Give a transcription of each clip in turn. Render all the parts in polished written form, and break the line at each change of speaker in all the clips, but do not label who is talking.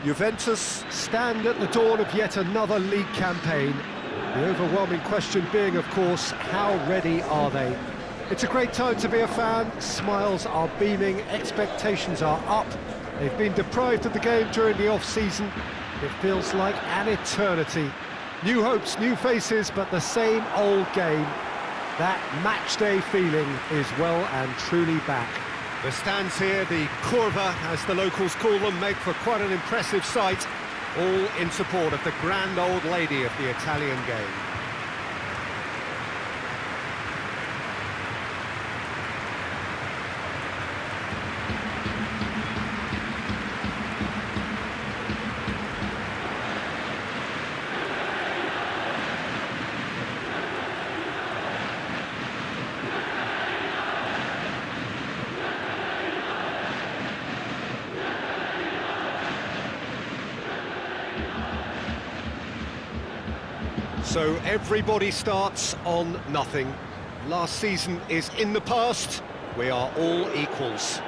Juventus stand at the dawn of yet another league campaign. The overwhelming question being, of course, how ready are they? It's a great time to be a fan. Smiles are beaming, expectations are up. They've been deprived of the game during the off-season. It feels like an eternity. New hopes, new faces, but the same old game. That match-day feeling is well and truly back. The stands here, the curva, as the locals call them, make for quite an impressive sight, all in support of the grand old lady of the Italian game. So everybody starts on nothing. Last season is in the past. We are all equals.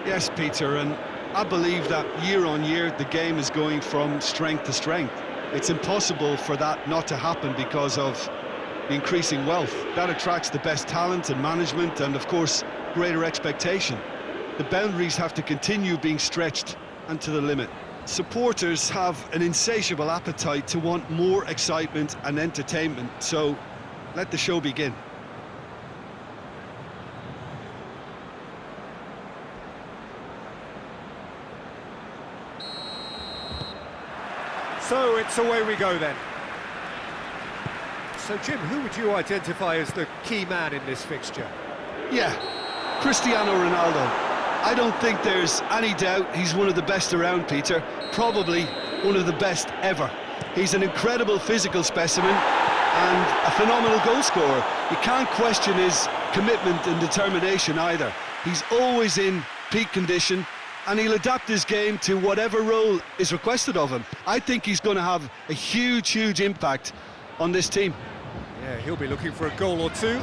Yes, Peter, and I believe that year on year the game is going from strength to strength. It's impossible for that not to happen because of the increasing wealth. That attracts the best talent and management and, of course, greater expectation. The boundaries have to continue being stretched and to the limit. Supporters have an insatiable appetite to want more excitement and entertainment, so let the show begin.
So it's away we go then. So Jim, who would you identify as the key man in this fixture?
Yeah, Cristiano Ronaldo. I don't think there's any doubt he's one of the best around, Peter. Probably one of the best ever. He's an incredible physical specimen and a phenomenal goal scorer. You can't question his commitment and determination either. He's always in peak condition and he'll adapt his game to whatever role is requested of him. I think he's going to have a huge impact on this team.
Yeah, he'll be looking for a goal or two.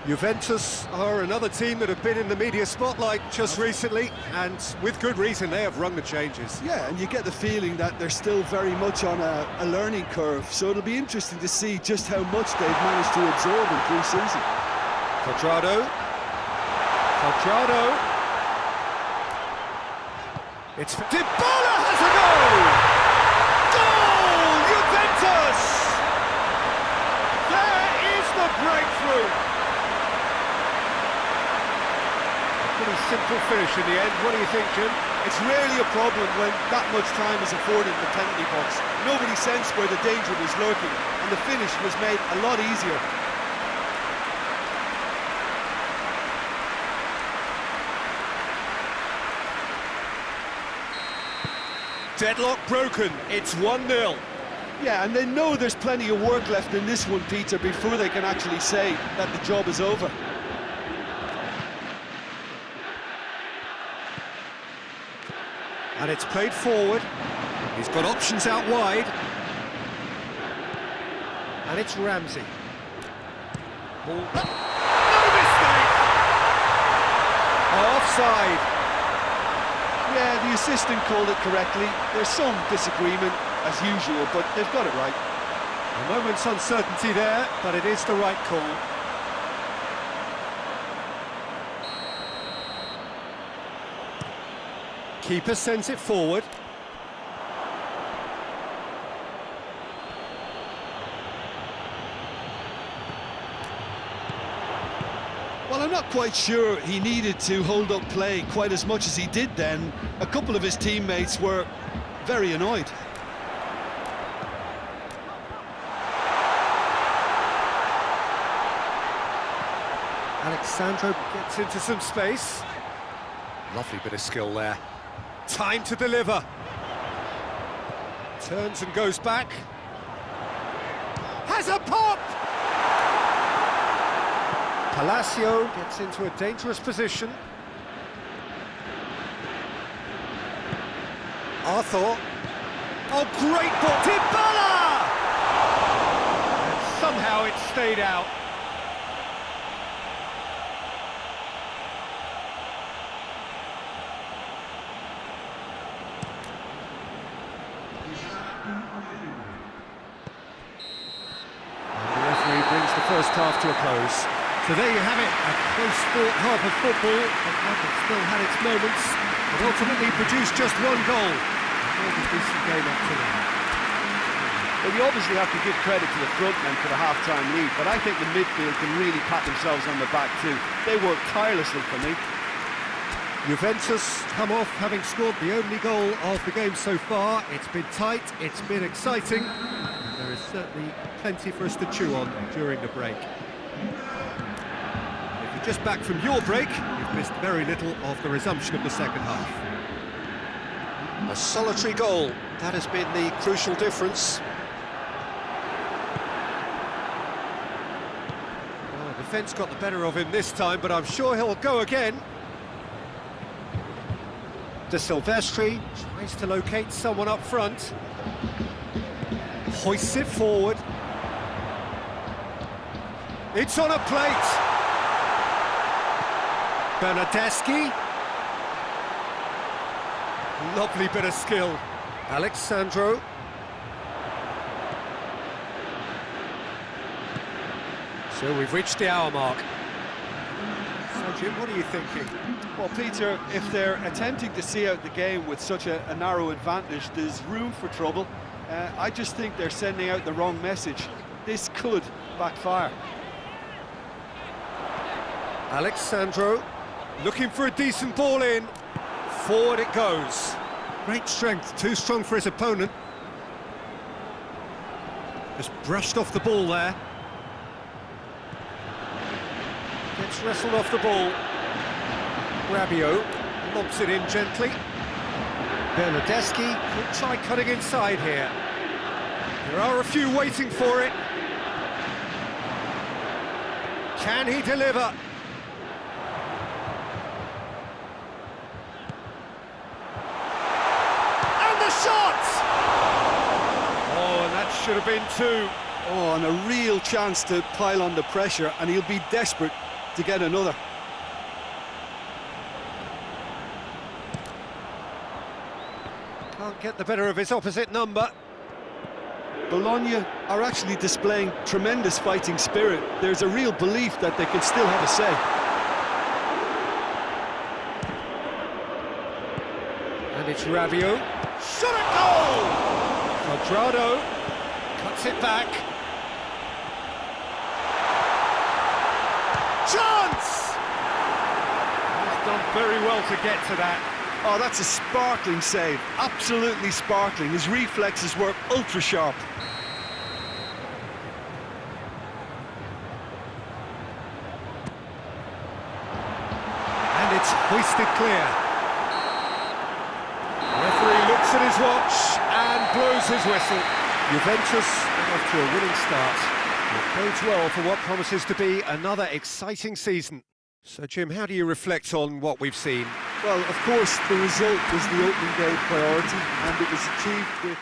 Juventus are another team that have been in the media spotlight just recently, and with good reason. They have rung the changes.
Yeah, and you get the feeling that they're still very much on a learning curve, so it'll be interesting to see just how much they've managed to absorb in pre-season.
Quadrado. It's Dybala has a goal! Goal! Juventus! There is the breakthrough! Pretty simple finish in the end. What do you think, Jim?
It's rarely a problem when that much time is afforded in the penalty box. Nobody sensed where the danger was lurking, and the finish was made a lot easier.
Deadlock broken. It's 1-0.
Yeah, and they know there's plenty of work left in this one, Peter, before they can actually say that the job is over.
And it's played forward. He's got options out wide. And it's Ramsey. Ball. No mistake! Offside.
Yeah, the assistant called it correctly. There's some disagreement, as usual, but they've got it right.
A moment's uncertainty there, but it is the right call. Keeper sends it forward.
Well, I'm not quite sure he needed to hold up play quite as much as he did then. A couple of his teammates were very annoyed.
Alexandro gets into some space. Lovely bit of skill there. Time to deliver. Turns and goes back. Has a pop! Palacio gets into a dangerous position. Arthur. Oh, great ball! Dybala! And somehow it stayed out. The referee brings the first half to a close. So there you have it, a close-fought half of football, but one that still had its moments, but ultimately produced just one goal. A really decent game up to now.
Well, you obviously have to give credit to the front men for the half-time lead, but I think the midfield can really pat themselves on the back too. They worked tirelessly for me.
Juventus come off having scored the only goal of the game so far. It's been tight, it's been exciting, and there is certainly plenty for us to chew on during the break. If you're just back from your break, you've missed very little of the resumption of the second half. A solitary goal, that has been the crucial difference. Well, the defence got the better of him this time, but I'm sure he'll go again. De Silvestri tries to locate someone up front. Hoists it forward. It's on a plate. Bernardeschi. Lovely bit of skill. Alexandro. So we've reached the hour mark. So Jim, what are you thinking?
Well, Peter, if they're attempting to see out the game with such a narrow advantage, there's room for trouble. I just think they're sending out the wrong message. This could backfire.
Alexandro, looking for a decent ball in. Forward it goes. Great strength, too strong for his opponent. Just brushed off the ball there. Gets wrestled off the ball. Rabiot lobs it in gently. Bernardeschi could try cutting inside here. There are a few waiting for it. Can he deliver? And the shot! Oh, and that should have been two.
Oh, and a real chance to pile on the pressure, and he'll be desperate to get another.
Can't get the better of his opposite number.
Bologna are actually displaying tremendous fighting spirit. There's a real belief that they can still have a say.
And it's Rabiot. Shot at goal! Quadrado cuts it back. Chance! He's done very well to get to that.
Oh, that's a sparkling save. Absolutely sparkling. His reflexes were ultra sharp.
And it's hoisted clear. The referee looks at his watch and blows his whistle. Juventus are off to a winning start. It bodes well for what promises to be another exciting season. So, Jim, how do you reflect on what we've seen?
Well, of course, the result was the opening day priority, and it was achieved with...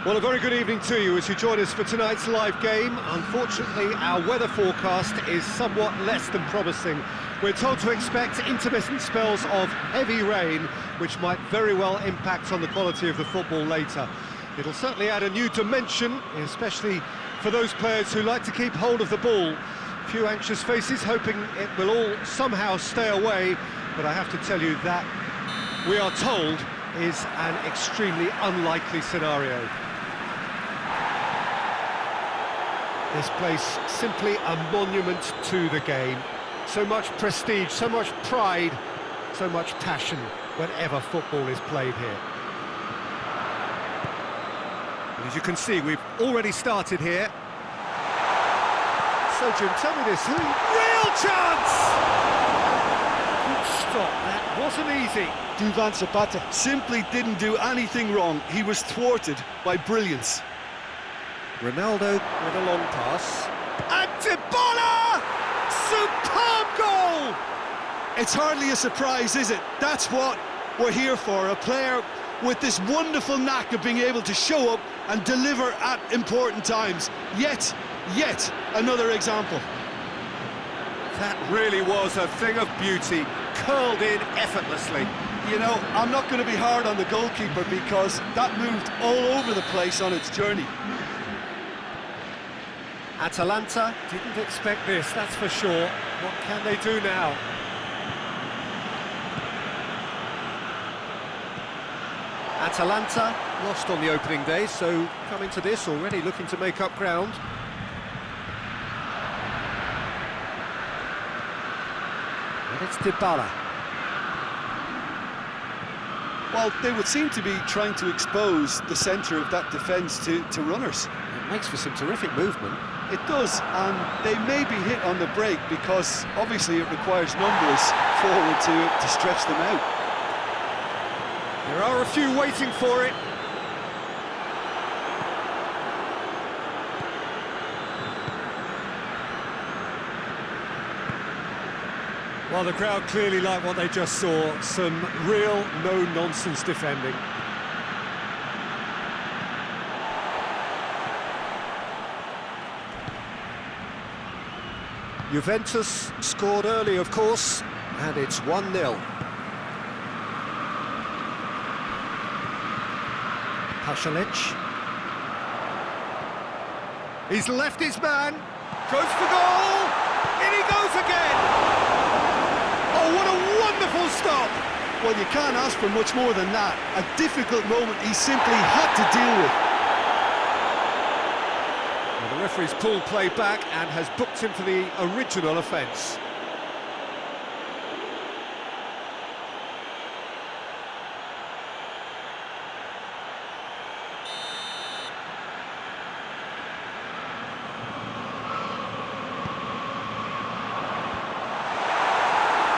Well, a very good evening to you as you join us for tonight's live game. Unfortunately, our weather forecast is somewhat less than promising. We're told to expect intermittent spells of heavy rain, which might very well impact on the quality of the football later. It'll certainly add a new dimension, especially for those players who like to keep hold of the ball. A few anxious faces hoping it will all somehow stay away, but I have to tell you that we are told is an extremely unlikely scenario. This place simply a monument to the game. So much prestige, so much pride, so much passion whenever football is played here. And as you can see, we've already started here. So Jim, tell me this, real chance! Good stop, that wasn't easy.
Duvan Zapata simply didn't do anything wrong. He was thwarted by brilliance.
Ronaldo with a long pass. And Dybala! Superb goal!
It's hardly a surprise, is it? That's what we're here for, a player with this wonderful knack of being able to show up and deliver at important times. Yet another example.
That really was a thing of beauty, curled in effortlessly.
You know, I'm not going to be hard on the goalkeeper because that moved all over the place on its journey.
Atalanta didn't expect this, that's for sure. What can they do now? Atalanta lost on the opening day, so coming to this already looking to make up ground. And it's Dybala.
Well, they would seem to be trying to expose the centre of that defence to runners.
It makes for some terrific movement.
It does, and they may be hit on the break because obviously it requires numbers forward to stretch them out.
There are a few waiting for it. Well, the crowd clearly like what they just saw. Some real no-nonsense defending. Juventus scored early, of course, and it's 1-0. Pasalic. He's left his man, goes for goal, in he goes again! Oh, what a wonderful stop!
Well, you can't ask for much more than that. A difficult moment he simply had to deal with.
Well, the referee's pulled play back and has booked him for the original offence.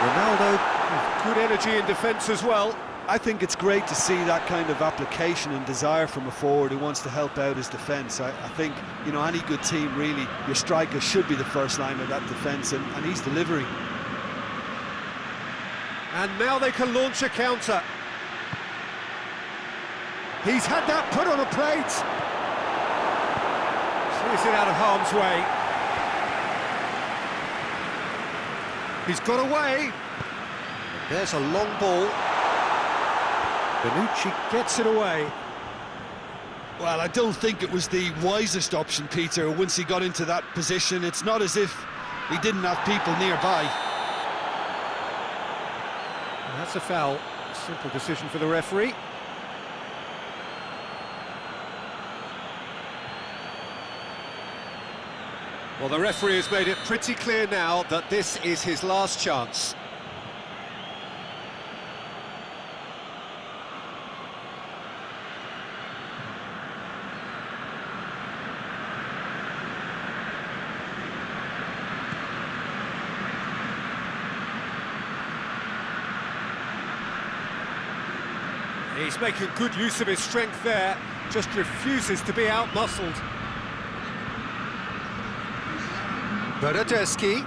Ronaldo with good energy in defence as well.
I think it's great to see that kind of application and desire from a forward who wants to help out his defence. I think, you know, any good team, really, your striker should be the first line of that defence, and he's delivering.
And now they can launch a counter. He's had that put on a plate. Clears it out of harm's way. He's got away. There's a long ball. Bonucci gets it away.
Well, I don't think it was the wisest option, Peter, once he got into that position. It's not as if he didn't have people nearby.
And that's a foul. Simple decision for the referee. Well, the referee has made it pretty clear now that this is his last chance. He's making good use of his strength there, just refuses to be out-muscled. Bernardeschi.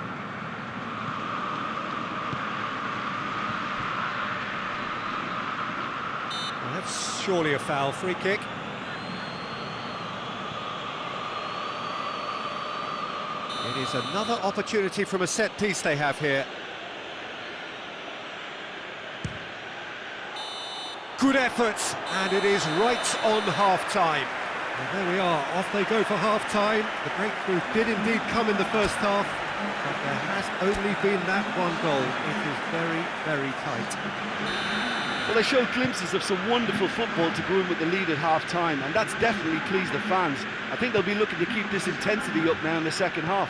Well, that's surely a foul, free kick. It is another opportunity from a set piece they have here. Good effort, and it is right on half-time. And there we are, off they go for half-time. The breakthrough did indeed come in the first half, but there has only been that one goal. It is very, very tight.
Well, they showed glimpses of some wonderful football to go in with the lead at half-time, and that's definitely pleased the fans. I think they'll be looking to keep this intensity up now in the second half.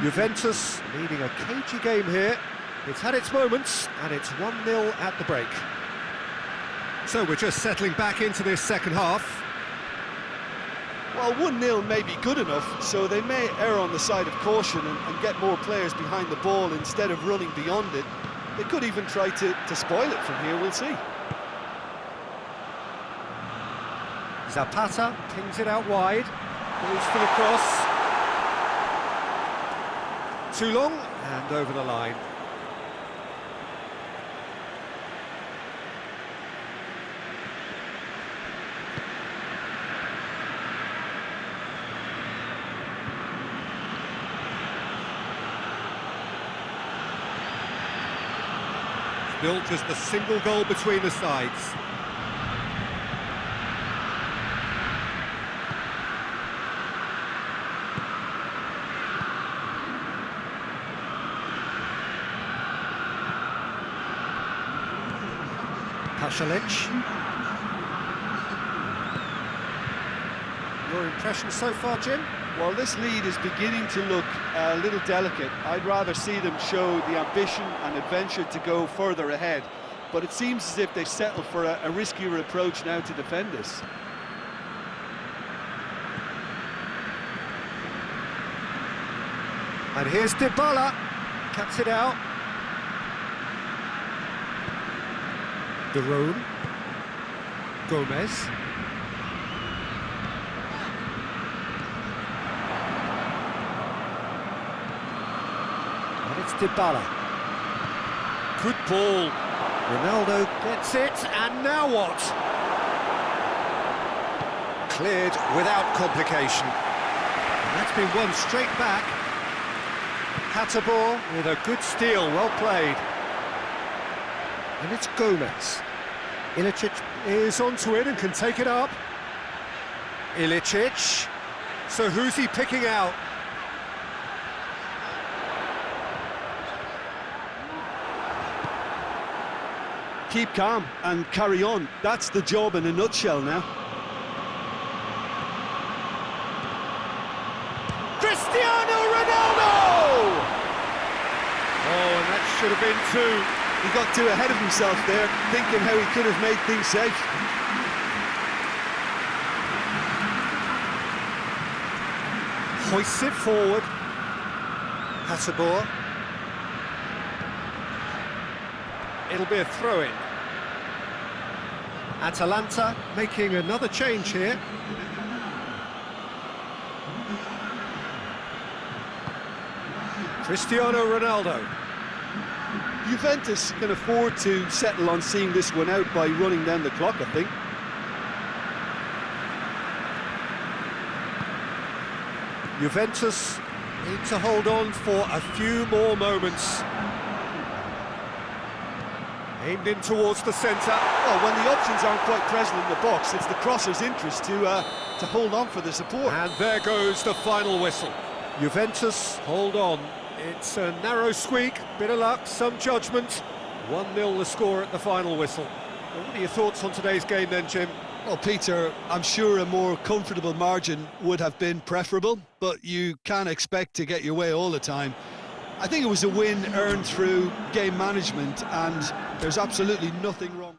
Juventus leading a cagey game here. It's had its moments, and it's 1-0 at the break. So we're just settling back into this second half.
Well, 1-0 may be good enough, so they may err on the side of caution and get more players behind the ball instead of running beyond it. They could even try to spoil it from here, we'll see.
Zapata pings it out wide, goes for the cross. Too long, and over the line. Still just a single goal between the sides. Pasalic. Your impression so far, Jim?
Well, this lead is beginning to look a little delicate. I'd rather see them show the ambition and adventure to go further ahead. But it seems as if they settle for a riskier approach now to defend this.
And here's Dybala. Cuts it out. Derone. Gomez. And it's Dybala. Good ball. Ronaldo gets it, and now what? Cleared without complication. And that's been won straight back. Hatterbaugh with a good steal, well played. And it's Gomez. Ilicic is onto it and can take it up. Ilicic. So who's he picking out?
Keep calm and carry on. That's the job in a nutshell now.
Cristiano Ronaldo! Oh, and that should have been two.
He got too ahead of himself there, thinking how he could have made things safe.
Hoists it forward. Hatterbaugh. It'll be a throw-in. Atalanta making another change here. Cristiano Ronaldo.
Juventus can afford to settle on seeing this one out by running down the clock, I think.
Juventus need to hold on for a few more moments. Aimed in towards the centre.
Well, when the options aren't quite present in the box, it's the crosser's interest to hold on for the support.
And there goes the final whistle. Juventus, hold on. It's a narrow squeak, bit of luck, some judgment. 1-0 the score at the final whistle. Well, what are your thoughts on today's game then, Jim?
Well, Peter, I'm sure a more comfortable margin would have been preferable, but you can't expect to get your way all the time. I think it was a win earned through game management, and there's absolutely nothing wrong.